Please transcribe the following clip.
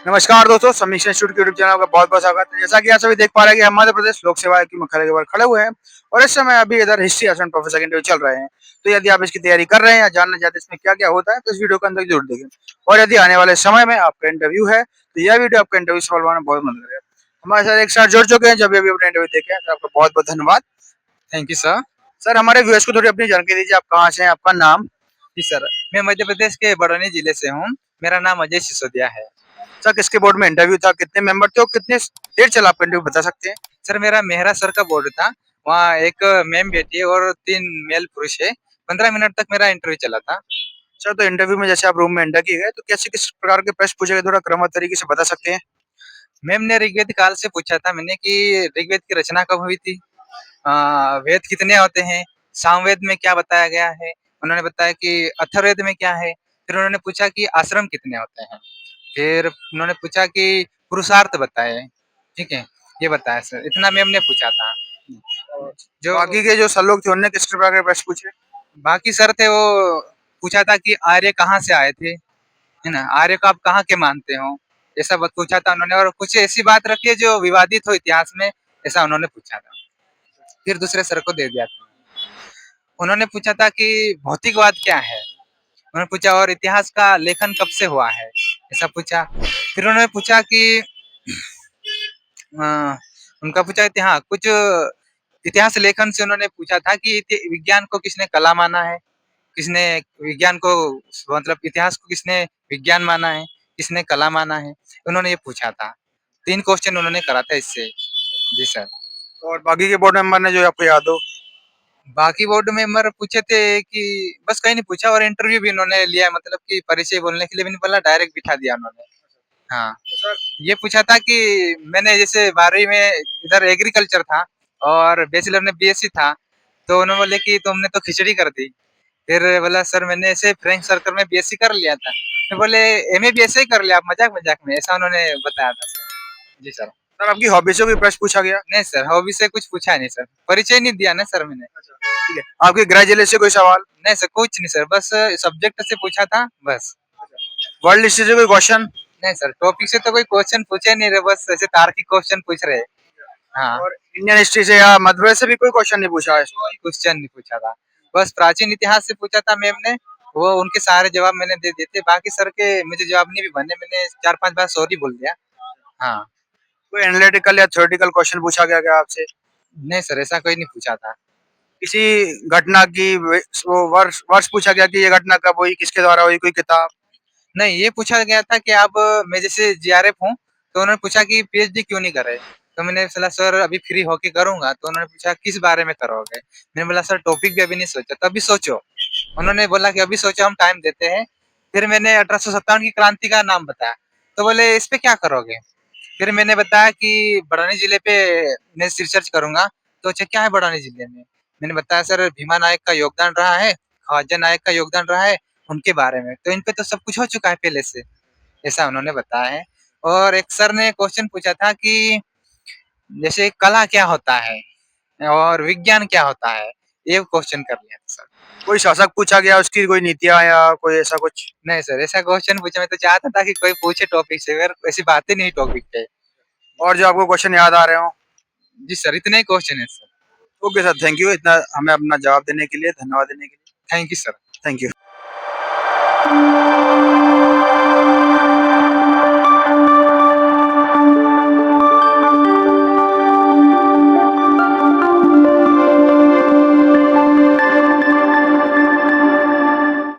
नमस्कार दोस्तों, समीक्षा इंस्टीट्यूट के यूट्यूब चैनल का बहुत बहुत स्वागत है। जैसा कि आप सभी देख पा रहे हैं कि हम मध्य प्रदेश लोक सेवा आयोग की मुख्यालय के बाहर खड़े हुए हैं और इस समय अभी इधर हिस्ट्री असिस्टेंट प्रोफेसर के इंटरव्यू चल रहे हैं। तो यदि आप इसकी तैयारी कर रहे हैं या जानना चाहते हैं इसमें क्या क्या होता है तो इस वीडियो के अंदर जरूर देखें। और यदि आने वाले समय में आपका इंटरव्यू है तो यह वीडियो आपका इंटरव्यू सफल बनाने में बहुत मदद करेगा। हमारे साथ एक सर जुड़ चुके हैं, जब भी अपना इंटरव्यू देखे हैं आपका बहुत बहुत धन्यवाद। Thank you sir. सर, हमारे व्यूअर्स को थोड़ी अपनी जानकारी दीजिए, आप कहाँ से हैं, आपका नाम। जी सर, मैं मध्य प्रदेश के बड़ौनी जिले से हूँ। मेरा नाम अजय सिसोदिया है। सर, किसके बोर्ड में इंटरव्यू था, कितने मेंबर थे और कितने देर चला आपका इंटरव्यू, बता सकते हैं। सर मेरा मेहरा सर का बोर्ड था। वहाँ एक मैम बैठी है और 3 मेल पुरुष है। 15 मिनट तक मेरा इंटरव्यू चला था। सर, तो इंटरव्यू में जैसे आप रूम में एंटर किए गए तो कैसे किस प्रकार के प्रश्न पूछे गए, थोड़ा क्रमबद्ध तरीके से बता सकते हैं। मैम ने ऋग्वेद काल से पूछा था मैंने कि ऋग्वेद की रचना कब हुई थी? वेद कितने होते हैं? सामवेद में क्या बताया गया है? उन्होंने बताया कि अथर्ववेद में क्या है? फिर उन्होंने पूछा कि आश्रम कितने होते हैं? फिर उन्होंने पूछा कि पुरुषार्थ बताएँ, ठीक है? ये बताया सर, इतना मैम ने पूछा था। जो बाकी के जो सर लोग थे उन्होंने किस प्रकार के प्रश्न पूछे। बाकी सर थे वो पूछा था कि आर्य कहाँ से आए थे, है ना? आर्य को आप कहाँ के मानते हो? ऐसा पूछा था उन्होंने और कुछ ऐसी बात रखी है जो विवादित हो इतिहास में, ऐसा उन्होंने पूछा था। फिर दूसरे सर को दे दिया था। उन्होंने पूछा था कि भौतिकवाद क्या है? उन्होंने पूछा और इतिहास का लेखन कब से हुआ है? ऐसा पूछा। फिर उन्होंने पूछा कि अ, उनका पूछा इतिहास कुछ इतिहास लेखन से उन्होंने पूछा था कि विज्ञान को किसने कला माना है, किसने विज्ञान को मतलब इतिहास को किसने विज्ञान माना है, किसने कला माना है, उन्होंने ये पूछा था। 3 क्वेश्चन उन्होंने करा था इससे। जी सर। और बाकी के बोर्ड मेंबर ने जो आपको याद हो। बाकी बोर्ड मेंबर पूछे थे कि बस कहीं नहीं पूछा और इंटरव्यू भी इन्होंने लिया, मतलब कि परिचय बोलने के लिए भी नहीं बोला, डायरेक्ट बिठा दिया उन्होंने। हाँ, तो सर, ये पूछा था कि मैंने जैसे 12वीं में इधर एग्रीकल्चर था और बैचलर में बीएससी था, तो उन्होंने बोले कि तुमने तो खिचड़ी कर दी। फिर बोला सर मैंने ऐसे फ्रेंच सर्कल में बीएससी कर लिया था। फिर बोले एमए भी ऐसे ही कर लिया आप मजाक-मजाक में, ऐसा उन्होंने बताया था सर। जी सर। सर आपकी हॉबी से कोई प्रश्न पूछा गया। नहीं सर, हॉबी से कुछ पूछा नहीं सर, परिचय नहीं दिया ना सर मैंने। ठीक है, आपके गृह जिले से कोई सवाल। नहीं सर, कुछ नहीं सर, बस सब्जेक्ट से पूछा था बस। वर्ल्ड हिस्ट्री से कोई क्वेश्चन। नहीं सर, टॉपिक से तो कोई क्वेश्चन पूछे नहीं रहे, बस ऐसे तार्किक क्वेश्चन पूछ रहे हैं। हाँ, और इंडियन हिस्ट्री से या मध्य प्रदेश से भी कोई क्वेश्चन नहीं पूछा है। कोई क्वेश्चन नहीं पूछा था। बस प्राचीन इतिहास से पूछा था मैम ने, वो उनके सारे जवाब मैंने दे दिए थे। बाकी सर के मुझे जवाब नहीं भी बने, मैंने 4-5 बार सॉरी बोल दिया। हाँ, कोई एनालिटिकल या थ्योरेटिकल क्वेश्चन पूछा गया क्या आपसे। नहीं सर ऐसा कोई नहीं पूछा था। किसी घटना की वो वर्ष वर्ष पूछा गया कि ये घटना कब हुई, किसके द्वारा हुई, कोई किताब। नहीं, ये पूछा गया था कि आप मैं जैसे जीआरएफ हूँ, तो उन्होंने पूछा कि पीएचडी क्यों नहीं कर रहे? तो मैंने बोला सर अभी फ्री होके करूँगा, तो उन्होंने पूछा किस बारे में करोगे? मैंने बोला सर टॉपिक भी अभी नहीं सोचा, तो अभी सोचो। उन्होंने बोला कि अभी सोचो हम टाइम देते हैं। फिर मैंने 1857 की क्रांति का नाम बताया, तो बोले इस पे क्या करोगे? फिर मैंने बताया कि बड़ौनी जिले पे मैं रिसर्च करूँगा, तो अच्छा क्या है बड़ौनी जिले में? मैंने बताया सर भीमा नायक का योगदान रहा है, ख्वाजा नायक का योगदान रहा है, उनके बारे में। तो इन पे तो सब कुछ हो चुका है पहले से, ऐसा उन्होंने बताया है। और एक सर ने क्वेश्चन पूछा था कि जैसे कला क्या होता है और विज्ञान क्या होता है? ये क्वेश्चन कर लिया था सर। कोई शासक पूछा गया, उसकी कोई नीतियां या कोई ऐसा कुछ। नहीं सर, ऐसा क्वेश्चन पूछा मैं तो चाहता था कि कोई पूछे टॉपिक से, मगर ऐसी बात ही नहीं टॉपिक पे। और जो आपको क्वेश्चन याद आ रहे हो। जी सर, इतने ही क्वेश्चन है sir. Okay sir, thank you, इतना हमें अपना जवाब देने के लिए, धन्यवाद देने के लिए। Thank you sir. Thank you.